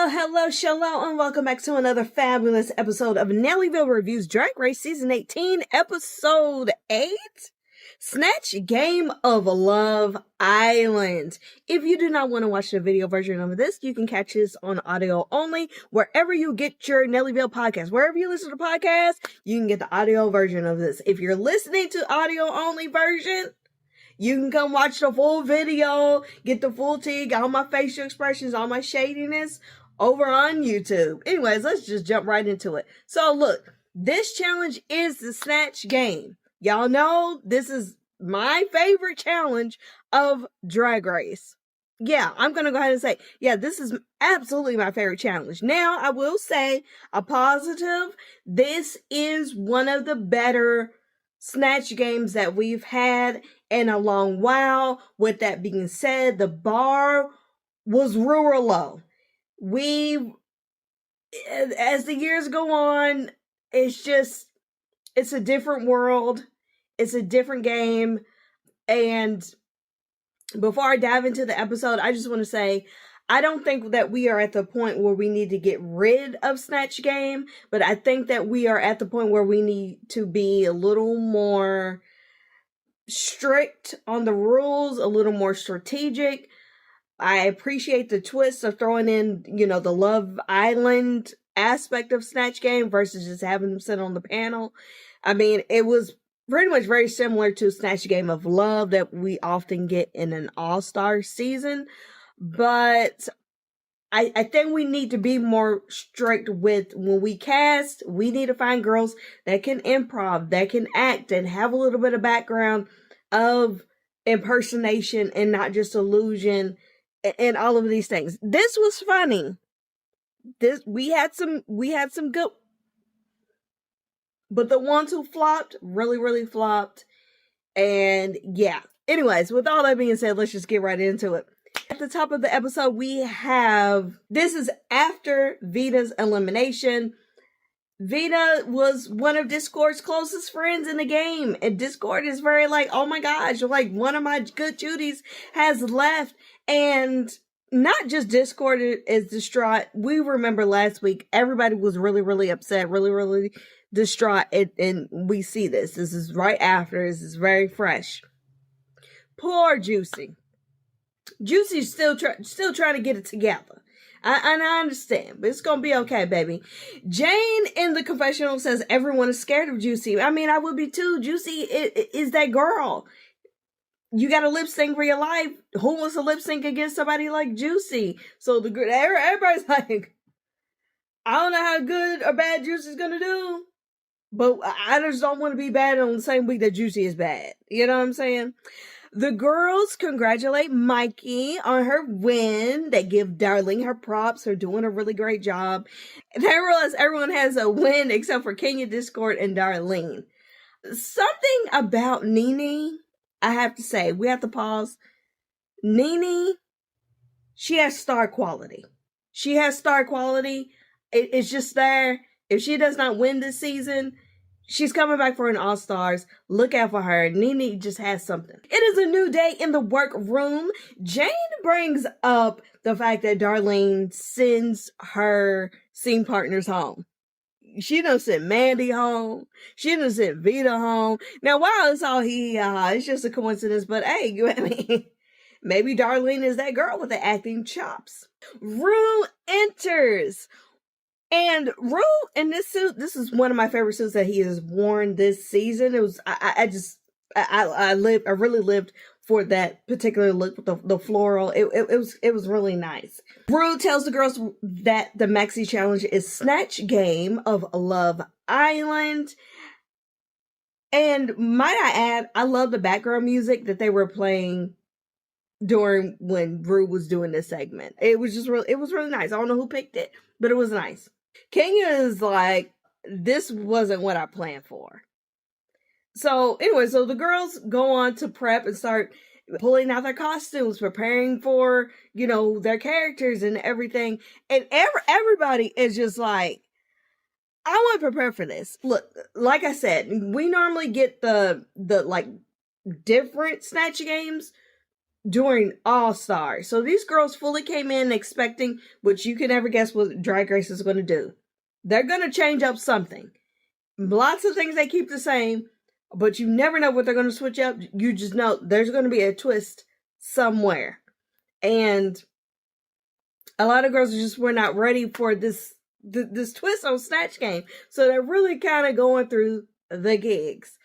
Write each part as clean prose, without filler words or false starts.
Hello Shello, and welcome back to another fabulous episode of Nellyville Reviews Drag Race Season 18, Episode 8, Snatch Game of Love Island. If you do not want to watch the video version of this, you can catch this on audio only, wherever you get your Nellyville podcast. Wherever you listen to podcasts, you can get the audio version of this. If you're listening to audio only version, you can come watch the full video, get the full tea, get all my facial expressions, all my shadiness over on YouTube. Anyways, let's just jump right into it. So look, this challenge is the Snatch Game. Y'all know this is my favorite challenge of Drag Race. Yeah, I'm going to go ahead and say, yeah, this is absolutely my favorite challenge. Now, I will say a positive. This is one of the better Snatch games that we've had in a long while. With that being said, the bar was real low. As the years go on, it's a different world. It's a different game. And before I dive into the episode, I just want to say, I don't think that we are at the point where we need to get rid of Snatch Game, but I think that we are at the point where we need to be a little more strict on the rules, a little more strategic. I appreciate the twist of throwing in, the Love Island aspect of Snatch Game versus just having them sit on the panel. I mean, it was pretty much very similar to Snatch Game of Love that we often get in an all-star season. But I think we need to be more strict with when we cast. We need to find girls that can improv, that can act, and have a little bit of background of impersonation and not just illusion and all of these things. This was funny. We had some good, but the ones who flopped really flopped. And yeah. Anyways, with all that being said, let's just get right into it. At the top of the episode, this is after Vita's elimination. Vita was one of Discord's closest friends in the game. And Discord is very oh my gosh, one of my good Judies has left. And not just Discord is distraught. We remember last week, everybody was really upset, really distraught. And we see this. This is right after. This is very fresh. Poor Juicy. Juicy's still trying to get it together. I understand, but it's gonna be okay, baby. Jane in the confessional says everyone is scared of Juicy. I mean, I would be too. Juicy is that girl. You got to lip sync for your life. Who wants to lip sync against somebody like Juicy? So everybody's like, I don't know how good or bad Juicy's gonna do, but I just don't want to be bad on the same week that Juicy is bad. You know what I'm saying? The girls congratulate Mikey on her win. They give Darlene her props for doing a really great job. And I realize everyone has a win except for Kenya, Discord, and Darlene. Something about Nene, I have to say, we have to pause. Nene, she has star quality. She has star quality. It's just there. If she does not win this season, she's coming back for an All-Stars. Look out for her. Nene just has something. It is a new day in the workroom. Jane brings up the fact that Darlene sends her scene partners home. She done sent Mandy home. She done sent Vita home. Now, while it's all it's just a coincidence, but hey, maybe Darlene is that girl with the acting chops. Rue enters. And Rue in this suit, this is one of my favorite suits that he has worn this season. It was, I really lived for that particular look with the floral. It was really nice. Rue tells the girls that the maxi challenge is Snatch Game of Love Island. And might I add, I love the background music that they were playing during when Rue was doing this segment. It was really nice. I don't know who picked it, but it was nice. Kenya is like, this wasn't what I planned for. So anyway, so the girls go on to prep and start pulling out their costumes, preparing for, their characters and everything. And everybody is just like, I want to prepare for this. Look, like I said, we normally get the different Snatch games during All Stars. So these girls fully came in expecting, which you can never guess what Drag Race is going to do. They're going to change up something. Lots of things they keep the same, but you never know what they're going to switch up. You just know there's going to be a twist somewhere. And a lot of girls just were not ready for this twist on Snatch Game. So they're really kind of going through the gigs.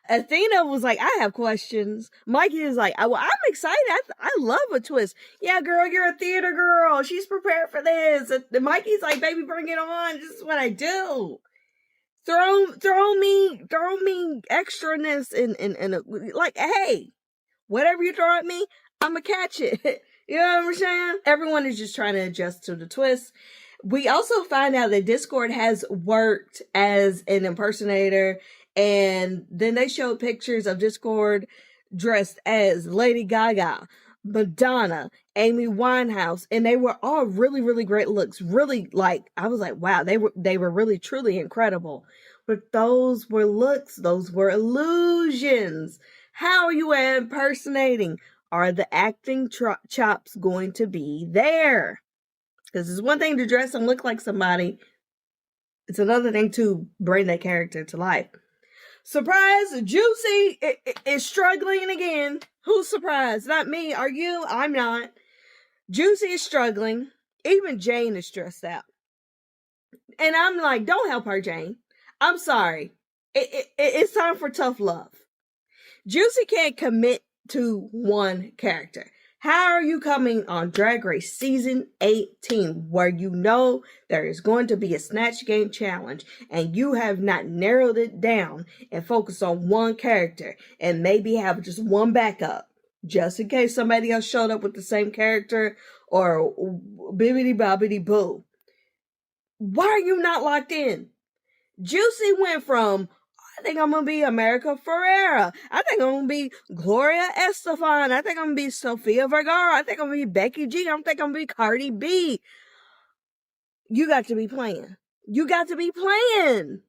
Athena was like, I have questions. Mikey is like, I'm excited. I love a twist. Yeah, girl, you're a theater girl. She's prepared for this. And Mikey's like, baby, bring it on. This is what I do. Throw me extraness and like, hey, whatever you throw at me, I'ma catch it. You know what I'm saying? Everyone is just trying to adjust to the twist. We also find out that Discord has worked as an impersonator, and then they showed pictures of Discord dressed as Lady Gaga, Madonna, Amy Winehouse, and they were all really, really great looks. Really, like, I was like, wow, they were really, truly incredible. But those were looks, those were illusions. How are you impersonating? Are the acting chops going to be there? Because it's one thing to dress and look like somebody. It's another thing to bring that character to life. Surprise, Juicy is struggling again. Who's surprised? Not me. Are you? I'm not. Juicy is struggling. Even Jane is stressed out. And I'm like, don't help her, Jane. I'm sorry. It's time for tough love. Juicy can't commit to one character. How are you coming on Drag Race Season 18 where you know there is going to be a Snatch Game challenge and you have not narrowed it down and focused on one character and maybe have just one backup just in case somebody else showed up with the same character or bibbidi bobbidi boo? Why are you not locked in? Juicy went from, I think I'm going to be America Ferrera. I think I'm going to be Gloria Estefan. I think I'm going to be Sofia Vergara. I think I'm going to be Becky G. I think I'm going to be Cardi B. You got to be playing. You got to be playing.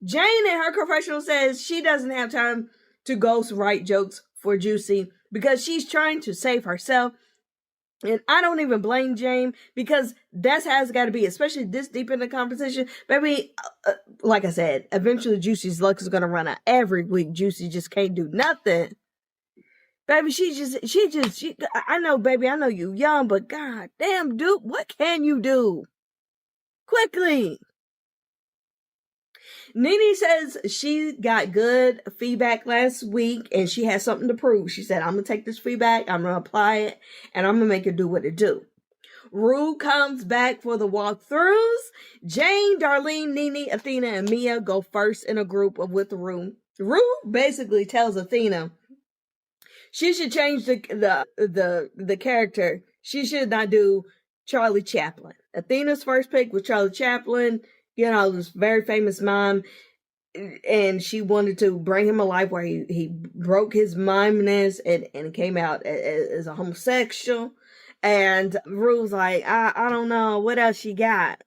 Jane in her confessional says she doesn't have time to ghost write jokes for Juicy because she's trying to save herself. And I don't even blame Jane because that's how it's got to be, especially this deep in the competition. Baby, like I said, eventually Juicy's luck is going to run out. Every week, Juicy just can't do nothing. Baby, I know, baby, I know you young, but god damn, dude, what can you do? Quickly. Nene says she got good feedback last week and she has something to prove. She said, I'm going to take this feedback, I'm going to apply it, and I'm going to make it do what it do. Rue comes back for the walkthroughs. Jane, Darlene, Nene, Athena, and Mia go first in a group with Rue. Rue basically tells Athena she should change the character. She should not do Charlie Chaplin. Athena's first pick was Charlie Chaplin. You know, this very famous mime, and she wanted to bring him alive where he broke his mimeness and came out as a homosexual. And Rue's like, I don't know, what else she got?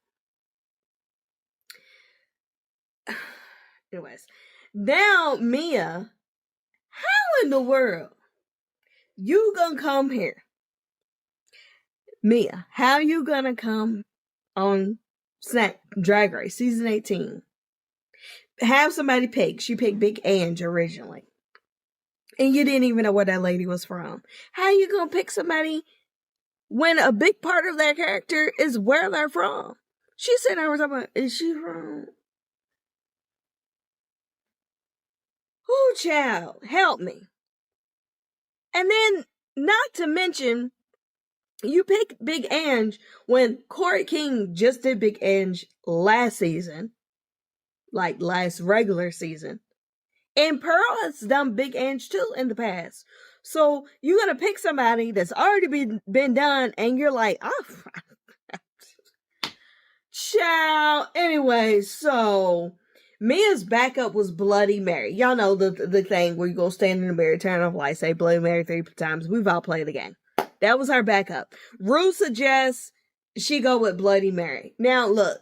Anyways, now Mia, how in the world you gonna come here? Mia, how you gonna come on Drag Race Season 18? Have somebody pick. She picked Big Ange originally. And you didn't even know where that lady was from. How you gonna pick somebody when a big part of that character is where they're from? She said, I was talking about, is she from? Ooh, child, help me. And then, not to mention, you pick Big Ange when Corey King just did Big Ange last season. Like last regular season. And Pearl has done Big Ange too in the past. So you're going to pick somebody that's already been done and you're like, oh, child. Anyway, so Mia's backup was Bloody Mary. Y'all know the thing where you go stand in the mirror, turn off lights, say Bloody Mary 3 times. We've all played the game. That was her backup. Rue suggests she go with Bloody Mary. Now, look.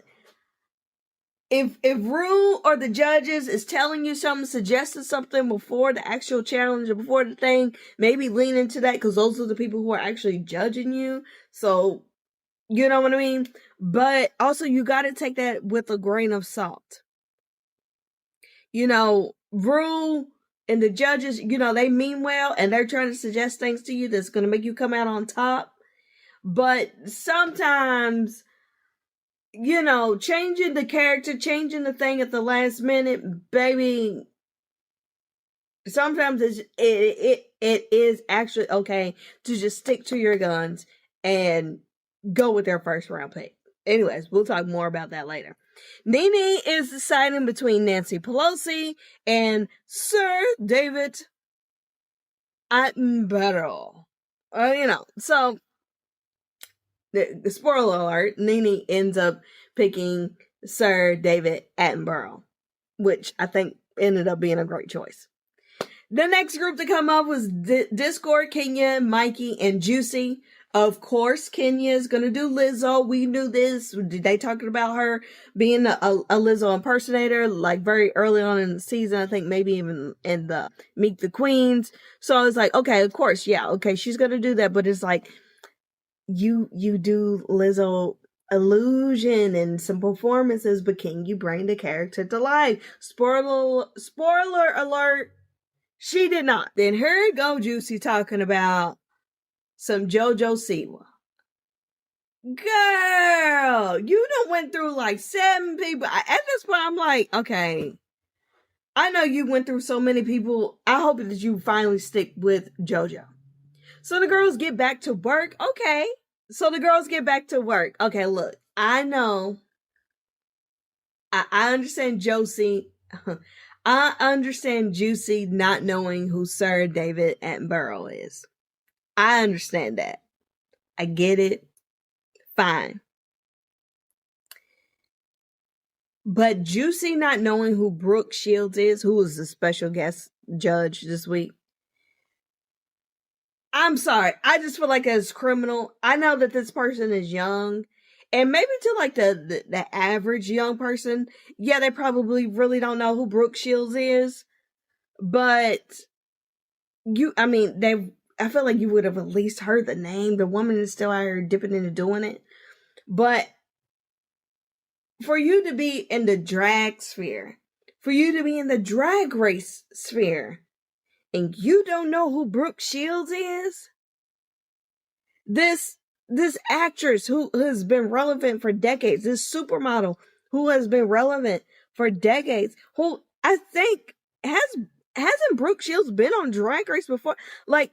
if Rue or the judges is telling you something, suggesting something before the actual challenge or before the thing, maybe lean into that, because those are the people who are actually judging you. So, you know what I mean? But also, you got to take that with a grain of salt. You know, Rue and the judges, you know, they mean well and they're trying to suggest things to you that's going to make you come out on top. But sometimes, you know, changing the character, changing the thing at the last minute, baby, sometimes it is actually okay to just stick to your guns and go with their first round pick. Anyways, we'll talk more about that later. NeNe is deciding between Nancy Pelosi and Sir David Attenborough. You know, so the spoiler alert, NeNe ends up picking Sir David Attenborough, which I think ended up being a great choice. The next group to come up was Discord, Kenya, Mikey, and Juicy. Of course, Kenya is going to do Lizzo. We knew this. They talking about her being a Lizzo impersonator, like very early on in the season. I think maybe even in the Meet the Queens. So I was like, okay, of course, yeah, okay, she's going to do that. But it's like, you do Lizzo illusion and some performances, but can you bring the character to life? Spoiler alert. She did not. Then here go Juicy talking about some JoJo Siwa. Girl, you done went through like 7 people. At this point, I'm like, okay, I know you went through so many people. I hope that you finally stick with JoJo. So the girls get back to work. Okay. Okay, look, I know. I understand Josie. I understand Juicy not knowing who Sir David Attenborough is. I understand that. I get it. Fine. But Juicy not knowing who Brooke Shields is, who was the special guest judge this week. I'm sorry. I just feel like it's criminal. I know that this person is young. And maybe to like the average young person, yeah, they probably really don't know who Brooke Shields is. But I feel like you would have at least heard the name. The woman is still out here dipping into doing it. But for you to be in the drag sphere, for you to be in the drag race sphere, and you don't know who Brooke Shields is, this actress who has been relevant for decades, this supermodel who has been relevant for decades, who I think hasn't Brooke Shields been on Drag Race before? Like,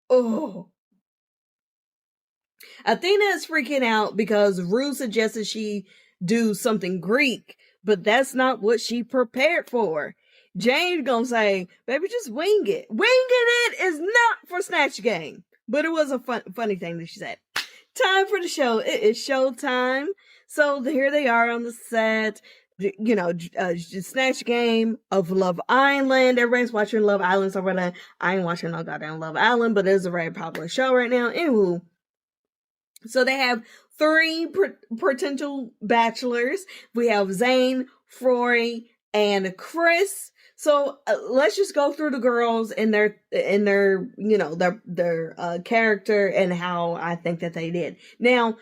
oh. Athena is freaking out because Rue suggested she do something Greek, but that's not what she prepared for. Jane's gonna say, baby, just wing it. Winging it is not for Snatch Game. But it was a funny thing that she said. Time for the show. It is show time. So here they are on the set. You know, Snatch Game of Love Island. Everybody's watching Love Island. So I ain't watching no goddamn Love Island, but it's a very popular show right now. Anywho. So they have 3 potential bachelors. We have Zane, Froy, and Chris. So let's just go through the girls and their you know, their character and how I think that they did. Now,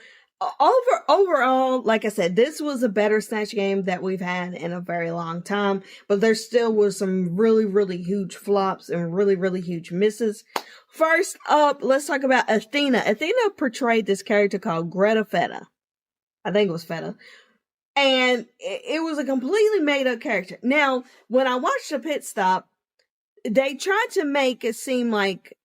overall, like I said, this was a better Snatch Game that we've had in a very long time, but there still was some really, really huge flops and really, really huge misses. First up, let's talk about Athena. Athena portrayed this character called Greta Feta. I think it was Feta. And it was a completely made up character. Now, when I watched the pit stop, they tried to make it seem like,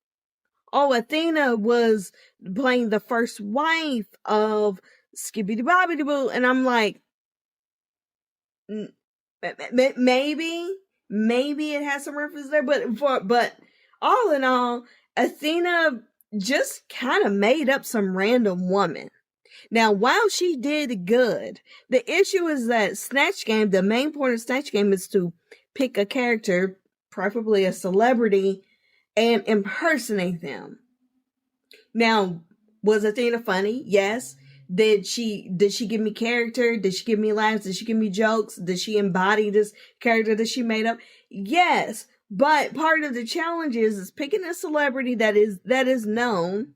oh, Athena was playing the first wife of Skibbity Bobbity Boo. And I'm like, maybe it has some reference there. But all in all, Athena just kind of made up some random woman. Now, while she did good, the issue is that Snatch Game, the main point of Snatch Game is to pick a character, preferably a celebrity, and impersonate them. Now, was Athena funny? Yes. Did she give me character? Did she give me laughs? Did she give me jokes? Did she embody this character that she made up? Yes. But part of the challenge is picking a celebrity that is known.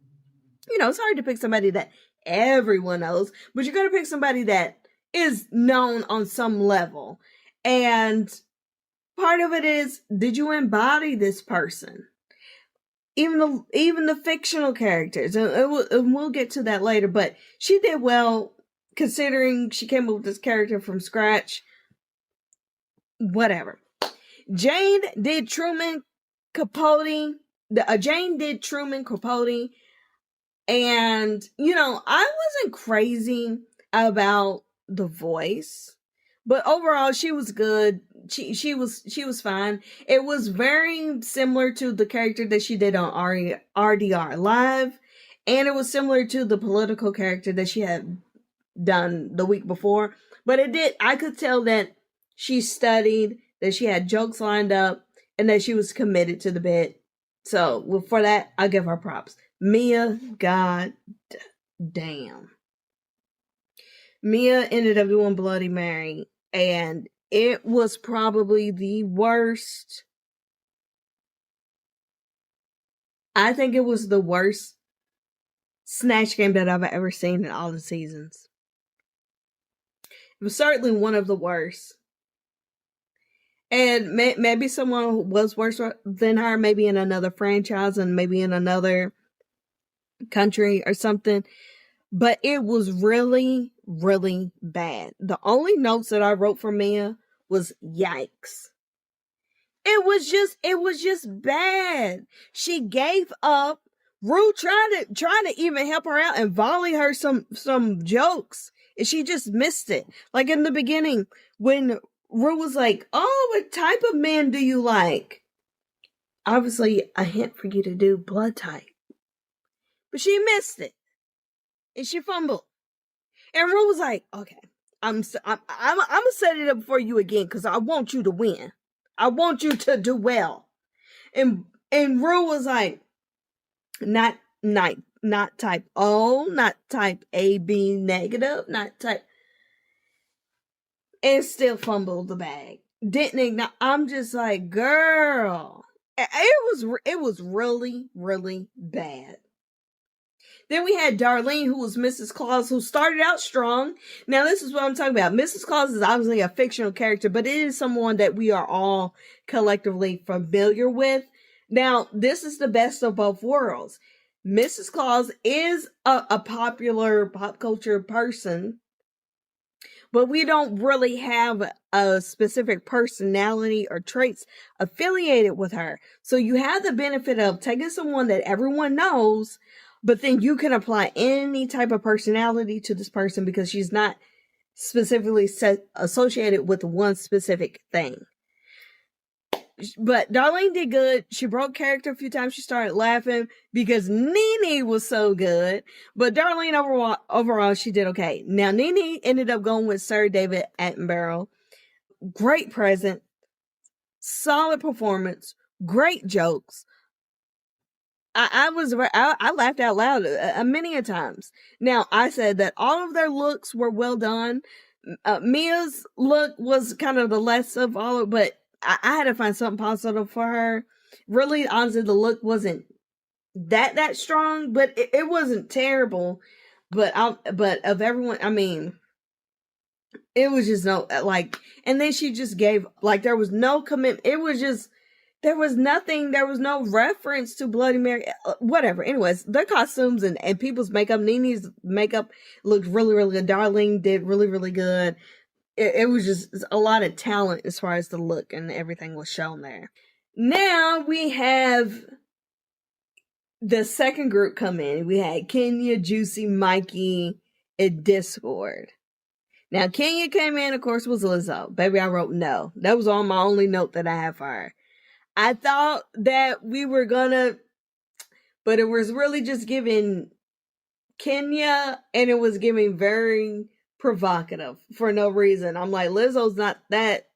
You know, it's hard to pick somebody that everyone knows, but you're going to pick somebody that is known on some level. And part of it is, did you embody this person? Even the fictional characters, and we'll get to that later, but she did well considering she came up with this character from scratch. Whatever. Jane did Truman Capote. Jane did Truman Capote. And, you know, I wasn't crazy about the voice, but overall she was good. She was fine. It was very similar to the character that she did on RDR Live, and it was similar to the political character that she had done the week before. But I could tell that she studied, that she had jokes lined up, and that she was committed to the bit. So for that, I give her props. Mia, god damn. Mia ended up doing Bloody Mary, and it was probably the worst. I think it was the worst Snatch game that I've ever seen in all the seasons. It was certainly one of the worst. And maybe someone was worse than her, maybe in another franchise and maybe in another country or something. But it was really, really bad. The only notes that I wrote for Mia was yikes. It was just bad. She gave up. Rue trying to even help her out and volley her some jokes, and she just missed it. Like in the beginning, when Rue was like, "Oh, what type of man do you like?" Obviously, a hint for you to do blood type, but she missed it, and she fumbled. And Rue was like, "Okay, I'm gonna set it up for you again because I want you to win. I want you to do well." And Rue was like, not type O, not type AB negative, not type, and still fumbled the bag. Didn't ignore. I'm just like, girl, it was really, really bad. Then we had Darlene, who was Mrs. Claus, who started out strong. Now, this is what I'm talking about. Mrs. Claus is obviously a fictional character, but it is someone that we are all collectively familiar with. Now, this is the best of both worlds. Mrs. Claus is a popular pop culture person, but we don't really have a specific personality or traits affiliated with her. So you have the benefit of taking someone that everyone knows, but then you can apply any type of personality to this person because she's not specifically associated with one specific thing. But Darlene did good. She broke character a few times. She started laughing because Nene was so good. But Darlene overall, she did okay. Now, Nene ended up going with Sir David Attenborough. Great present. Solid performance. Great jokes. I laughed out loud many a times. Now, I said that all of their looks were well done. Mia's look was kind of the less of all, but I had to find something positive for her. Really, honestly, the look wasn't that strong, but it wasn't terrible. But of everyone, I mean, it was just no, like, and then she just gave, like, there was no commitment. It was just, there was nothing, there was no reference to Bloody Mary, whatever. Anyways, their costumes and people's makeup, Nene's makeup looked really, really good. Darlene did really, really good. It was just a lot of talent as far as the look and everything was shown there. Now we have the second group come in. We had Kenya, Juicy, Mikey, and Discord. Now Kenya came in, of course, was Lizzo. Baby, I wrote no. That was on my only note that I have for her. I thought that we were gonna, but it was really just giving Kenya, and it was giving very provocative for no reason. I'm like, Lizzo's not that,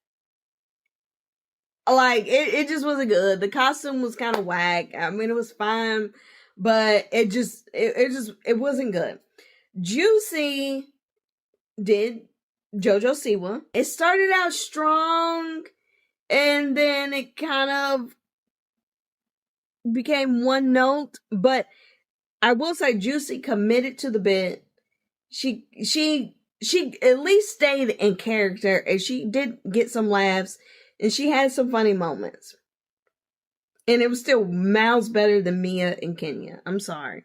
like, it just wasn't good. The costume was kind of whack. I mean, it was fine, but it wasn't good. Juicy did JoJo Siwa. It started out strong, and then it kind of became one note, but I will say Juicy committed to the bit. She at least stayed in character, and she did get some laughs, and she had some funny moments. And it was still miles better than Mia and Kenya. I'm sorry.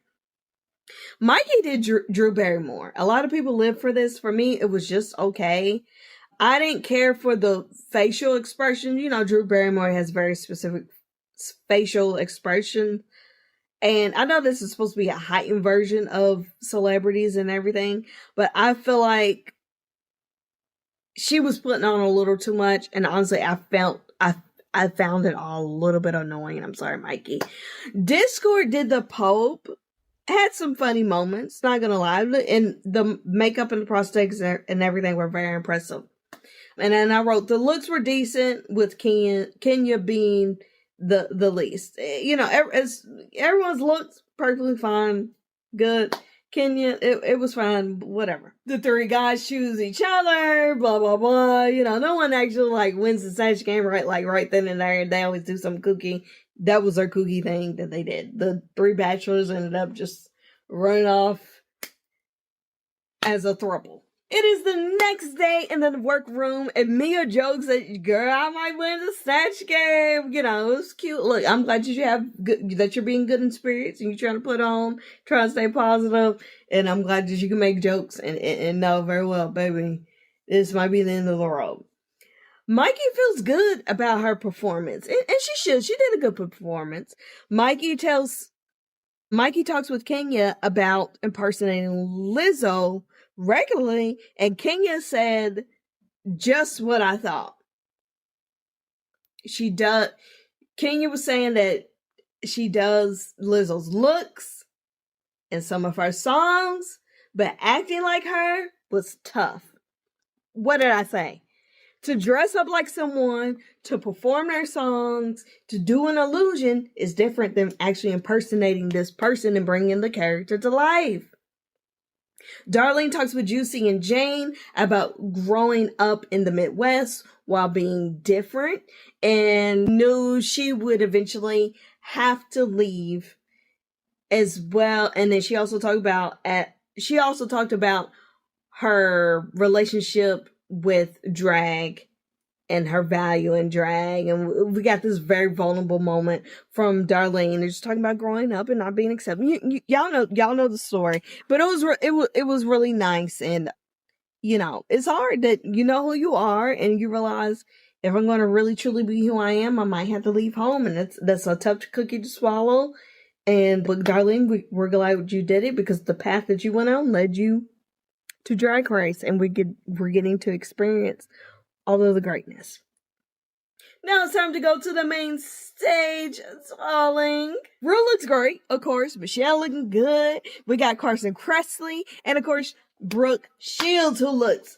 Mikey did Drew Barrymore. A lot of people live for this. For me, it was just okay. I didn't care for the facial expression. You know, Drew Barrymore has very specific facial expression. And I know this is supposed to be a heightened version of celebrities and everything, but I feel like she was putting on a little too much. And honestly, I found it all a little bit annoying. I'm sorry, Mikey. Discord did the Pope. Had some funny moments, not gonna lie. And the makeup and the prosthetics and everything were very impressive. And then I wrote, the looks were decent, with Kenya being the least. You know, everyone's looks perfectly fine, good. Kenya, it was fine, whatever. The three guys choose each other, blah, blah, blah. You know, no one actually, like, wins the Sash game right then and there. They always do some kooky. That was their kooky thing that they did. The three bachelors ended up just running off as a throuple. It is the next day in the workroom, and Mia jokes that, girl, I might win the Snatch game. You know, it was cute. Look, I'm glad that you're being good in spirits, and you're trying to put on, trying to stay positive, and I'm glad that you can make jokes and know very well, baby, this might be the end of the road. Mikey feels good about her performance, and she should. She did a good performance. Mikey talks with Kenya about impersonating Lizzo regularly, and Kenya said just what I thought. Kenya was saying that she does Lizzo's looks in some of her songs, but acting like her was tough. What did I say? To dress up like someone, to perform their songs, to do an illusion is different than actually impersonating this person and bringing the character to life. Darlene talks with Juicy and Jane about growing up in the Midwest while being different, and knew she would eventually have to leave as well. And then she also talked about her relationship with drag and her value in drag, and we got this very vulnerable moment from Darlene. They're just talking about growing up and not being accepted. Y'all know the story, but it was really nice. And you know, it's hard that you know who you are and you realize, if I'm going to really truly be who I am, I might have to leave home, and that's a tough cookie to swallow. And but Darlene, we're glad you did it, because the path that you went on led you to Drag Race, and we're getting to experience all of the greatness. Now it's time to go to the main stage, darling. Rue looks great, of course. Michelle looking good. We got Carson Kressley, and of course Brooke Shields, who looks,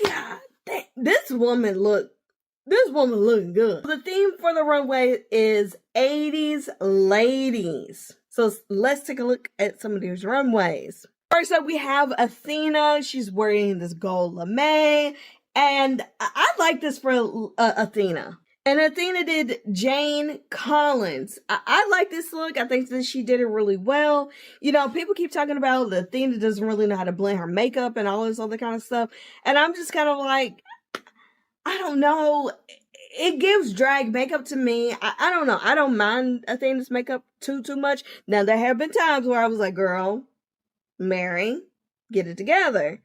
God damn, this woman looking good. The theme for the runway is 80s ladies. So let's take a look at some of these runways. First up, we have Athena. She's wearing this gold lame, and I like this for Athena. And Athena did Jane Collins. I like this look. I think that she did it really well. You know, people keep talking about that Athena doesn't really know how to blend her makeup and all this other kind of stuff. And I'm just kind of like, I don't know. It gives drag makeup to me. I don't know. I don't mind Athena's makeup too much. Now, there have been times where I was like, girl, Mary, get it together.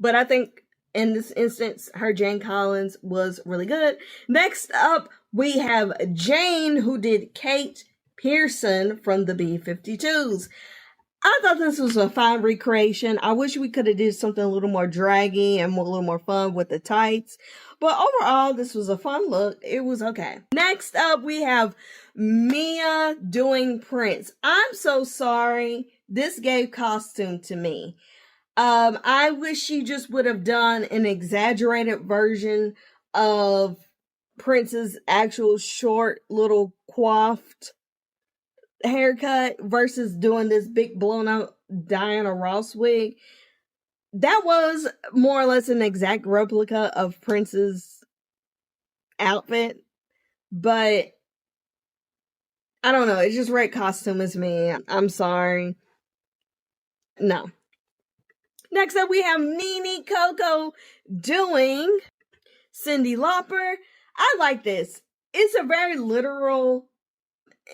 But I think in this instance, her Jane Collins was really good. Next up, we have Jane, who did Kate Pearson from the B-52s. I thought this was a fine recreation. I wish we could have did something a little more draggy and a little more fun with the tights. But overall, this was a fun look. It was okay. Next up, we have Mia doing Prince. I'm so sorry. This gave costume to me. I wish she just would have done an exaggerated version of Prince's actual short little coiffed haircut versus doing this big blown out Diana Ross wig. That was more or less an exact replica of Prince's outfit, but I don't know. It's just red costume is me. I'm sorry. No. Next up, we have Nene Coco doing Cyndi Lauper. I like this. It's a very literal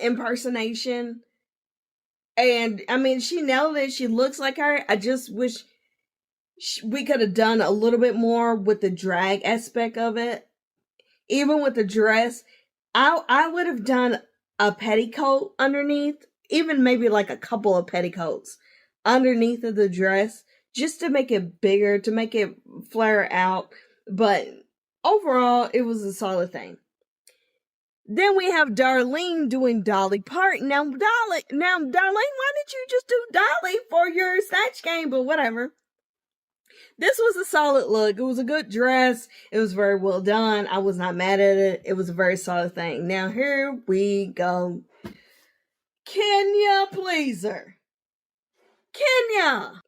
impersonation. And, I mean, she nailed it. She looks like her. I just wish we could have done a little bit more with the drag aspect of it. Even with the dress, I would have done a petticoat underneath. Even maybe like a couple of petticoats underneath of the dress. Just to make it bigger, to make it flare out. But overall, it was a solid thing. Then we have Darlene doing Dolly Parton. Now, Darlene, why did you just do Dolly for your Snatch Game? But whatever. This was a solid look. It was a good dress. It was very well done. I was not mad at it. It was a very solid thing. Now, here we go. Kenya Pleaser. Kenya.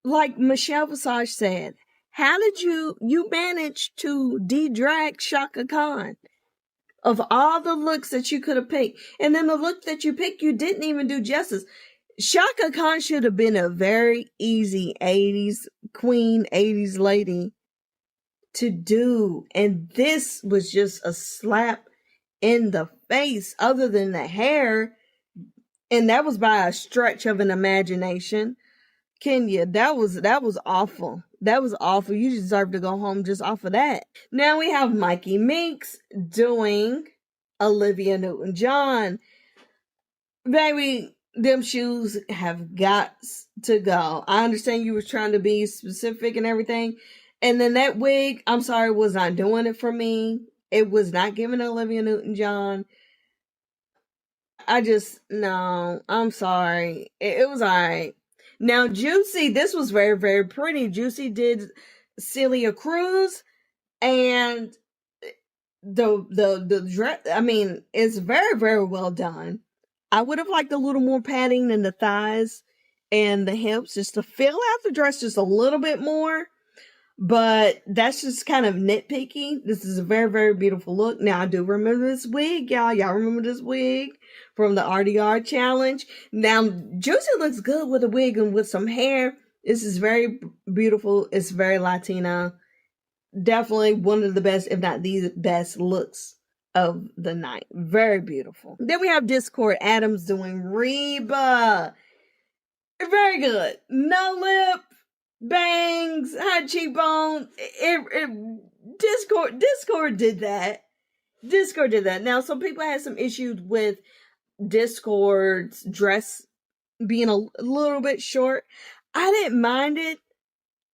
Like Michelle Visage said, how did you manage to de-drag Shaka Khan? Of all the looks that you could have picked. And then the look that you picked, you didn't even do justice. Shaka Khan should have been a very easy 80s queen, 80s lady to do. And this was just a slap in the face other than the hair. And that was by a stretch of an imagination. Kenya, that was awful. That was awful. You deserve to go home just off of that. Now we have Mikey Meeks doing Olivia Newton-John. Baby, them shoes have got to go. I understand you were trying to be specific and everything. And then that wig, I'm sorry, was not doing it for me. It was not giving Olivia Newton-John. No, I'm sorry. It was alright. Now, Juicy, this was very, very pretty. Juicy did Celia Cruz, and the dress, I mean, it's very, very well done. I would have liked a little more padding in the thighs and the hips, just to fill out the dress just a little bit more. But that's just kind of nitpicky. This is a very, very beautiful look. Now, I do remember this wig, y'all. Y'all remember this wig from the RDR challenge? Now, Juicy looks good with a wig and with some hair. This is very beautiful. It's very Latina. Definitely one of the best, if not the best looks of the night. Very beautiful. Then we have Discord Adams doing Reba. Very good. No lip. Bangs, high cheekbone. Discord did that. Discord did that. Now, some people had some issues with Discord's dress being a little bit short. I didn't mind it.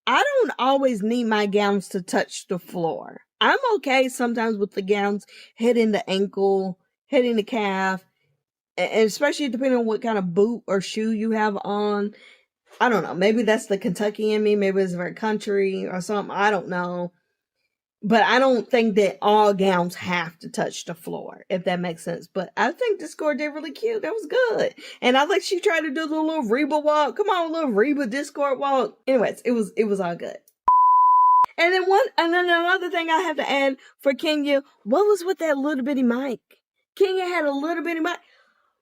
I don't always need my gowns to touch the floor. I'm okay sometimes with the gowns hitting the ankle, hitting the calf, and especially depending on what kind of boot or shoe you have on. I don't know. Maybe that's the Kentucky in me. Maybe it's very country or something. I don't know. But I don't think that all gowns have to touch the floor, if that makes sense. But I think Discord did really cute. That was good. And I like she tried to do the little Reba walk. Come on, little Reba Discord walk. Anyways, it was all good. And then another thing I have to add for Kenya, what was with that little bitty mic? Kenya had a little bitty mic.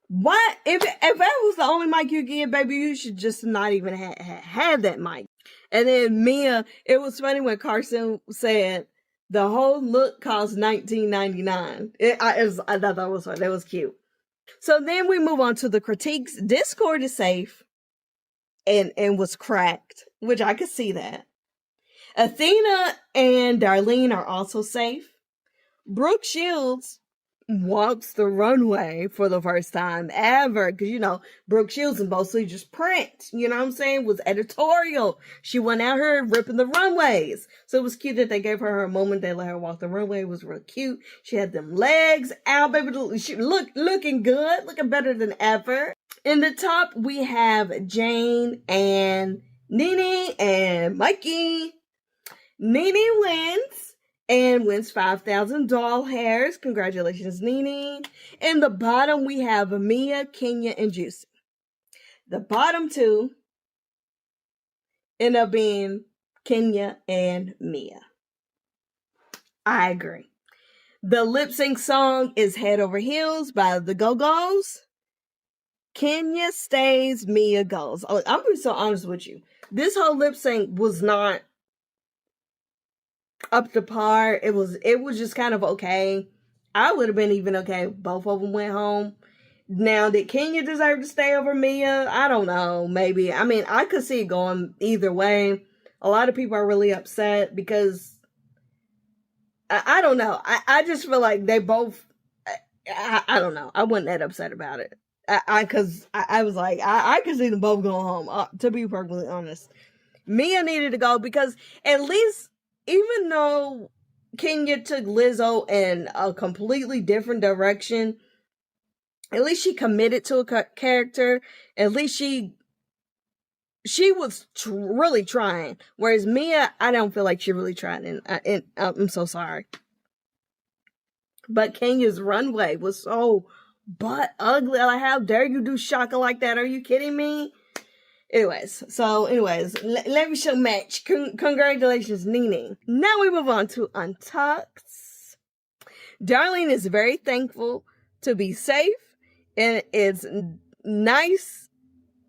Why? If that was the only mic you get, baby, you should just not even have that mic. And then Mia, it was funny when Carson said the whole look cost $19.99. I thought that was funny. That was cute. So then we move on to the critiques. Discord is safe and was cracked, which I could see that. Athena and Darlene are also safe. Brooke Shields walks the runway for the first time ever. Because, you know, Brooke Shields is mostly just print. You know what I'm saying? Was editorial. She went out here ripping the runways. So it was cute that they gave her a moment. They let her walk the runway. It was real cute. She had them legs out, baby. She looking good. Looking better than ever. In the top, we have Jane and Nene and Mikey. Nene wins. and wins 5,000 doll hairs. Congratulations, Nene. In the bottom, we have Mia, Kenya, and Juicy. The bottom two end up being Kenya and Mia. I agree. The lip sync song is Head Over Heels by the Go-Go's. Kenya stays, Mia goes. I'm gonna be so honest with you. This whole lip sync was not up to par. It was just kind of okay. I would have been even okay if both of them went home. Now, did Kenya deserve to stay over Mia? I don't know. Maybe. I mean, I could see it going either way. A lot of people are really upset because I don't know. I just feel like they both. I don't know. I wasn't that upset about it. Because I was like, I could see them both going home. To be perfectly honest, Mia needed to go because at least, even though Kenya took Lizzo in a completely different direction, at least she committed to a character. At least she was really trying. Whereas Mia, I don't feel like she really tried. And I'm so sorry. But Kenya's runway was so butt ugly. Like, how dare you do Shaka like that? Are you kidding me? Anyways, let me show match. Congratulations, Nene. Now we move on to Untucked. Darlene is very thankful to be safe, and it's nice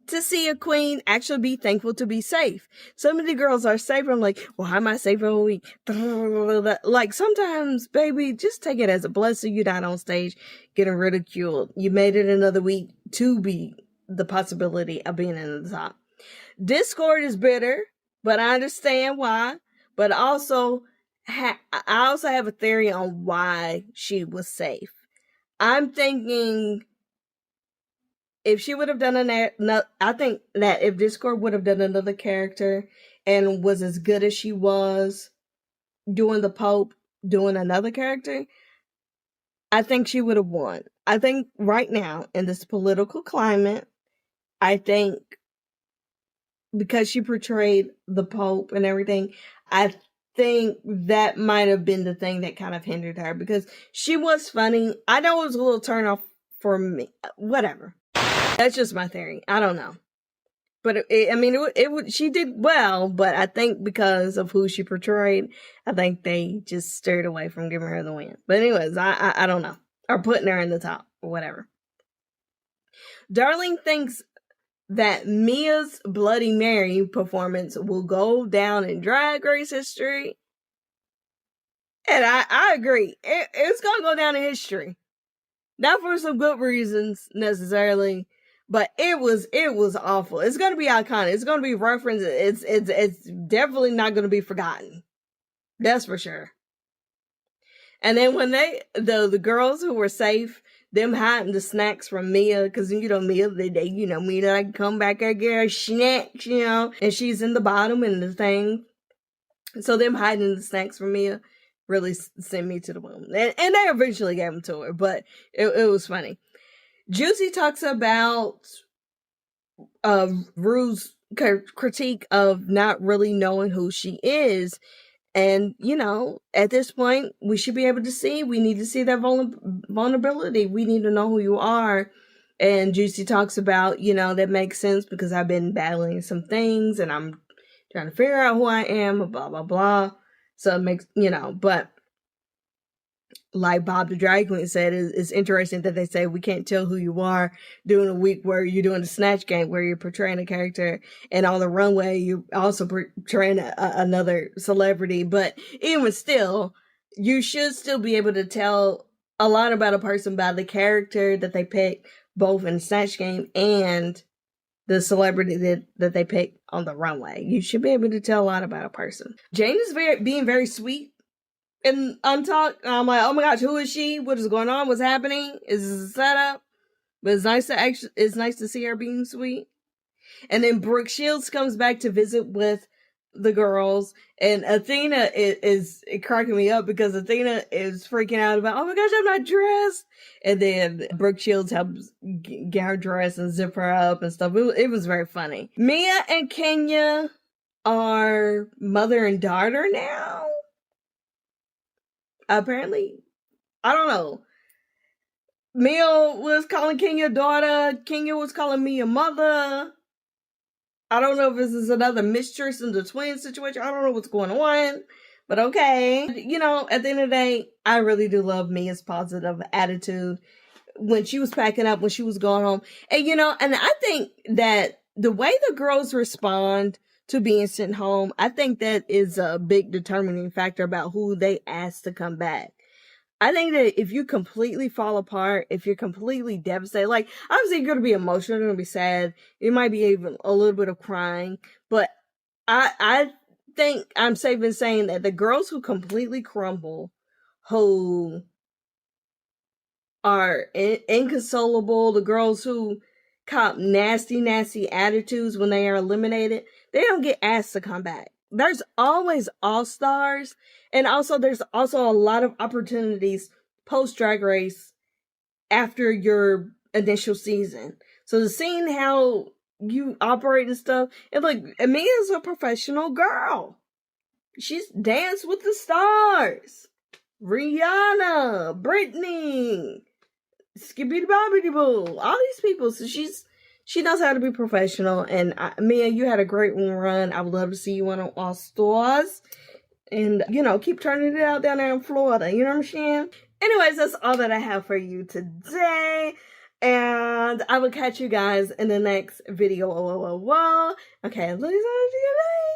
to see a queen actually be thankful to be safe. Some of the girls are safe. I'm like, well, how am I safe all week? Like, sometimes, baby, just take it as a blessing. You're not on stage getting ridiculed. You made it another week to be the possibility of being in the top. Discord is bitter, but I understand why. But also, I also have a theory on why she was safe. I'm thinking if she would have done I think that if Discord would have done another character and was as good as she was doing the Pope, doing another character, I think she would have won. I think right now, in this political climate, I think because she portrayed the Pope and everything, I think that might have been the thing that kind of hindered her, because she was funny. I know it was a little turn off for me. Whatever. That's just my theory. I don't know. But she did well, but I think because of who she portrayed, I think they just steered away from giving her the win. But anyways, I don't know. Or putting her in the top or whatever. Darlene thinks that Mia's Bloody Mary performance will go down in Drag Race history. And I agree. It's going to go down in history. Not for some good reasons, necessarily. But it was awful. It's going to be iconic. It's going to be referenced. It's definitely not going to be forgotten. That's for sure. And then when the girls who were safe, them hiding the snacks from Mia, because Mia, Mia, I come back and get her snacks, and she's in the bottom and the thing. So them hiding the snacks from Mia really sent me to the moon. And they eventually gave them to her, but it was funny. Juicy talks about Rue's critique of not really knowing who she is. And, at this point, we should be able to see. We need to see that vulnerability. We need to know who you are. And Juicy talks about, that makes sense because I've been battling some things and I'm trying to figure out who I am, blah, blah, blah. So it makes, but like Bob the Drag Queen said, it's interesting that they say we can't tell who you are during a week where you're doing the Snatch Game, where you're portraying a character, and on the runway you're also portraying another celebrity. But even still, you should still be able to tell a lot about a person by the character that they pick, both in Snatch Game and the celebrity that they pick on the runway. You should be able to tell a lot about a person. Jane is being very sweet in Untucked. I'm like, oh my gosh, who is she? What is going on? What's happening? Is this a setup? But it's nice to see her being sweet. And then Brooke Shields comes back to visit with the girls, and Athena is cracking me up because Athena is freaking out about, oh my gosh, I'm not dressed. And then Brooke Shields helps get her dressed and zip her up and stuff. It was very funny. Mia and Kenya are mother and daughter now. apparently, I don't know. Mia was calling Kenya daughter. Kenya was calling me a mother. I don't know if this is another mistress in the twin situation. I don't know what's going on. But okay. You know, at the end of the day, I really do love Mia's positive attitude when she was packing up, when she was going home. And, you know, and I think that the way the girls respond to being sent home, I think that is a big determining factor about who they ask to come back. I think that if you completely fall apart, if you're completely devastated, like, obviously you're going to be emotional, you're going to be sad, it might be even a little bit of crying, but I think I'm safe in saying that the girls who completely crumble, who are inconsolable, the girls who cop nasty attitudes when they are eliminated, they don't get asked to come back. There's always all-stars, and also there's also a lot of opportunities post Drag Race after your initial season. So seeing how you operate and stuff, and look, Amia's a professional girl. She's danced with the stars. Rihanna, Britney, Skibbity Bobbity Boo, all these people. So she knows how to be professional. And Mia, you had a great run. I would love to see you on All Stars. And, you know, keep turning it out down there in Florida. You know what I'm saying? Anyways, that's all that I have for you today. And I will catch you guys in the next video. Okay, ladies and gentlemen.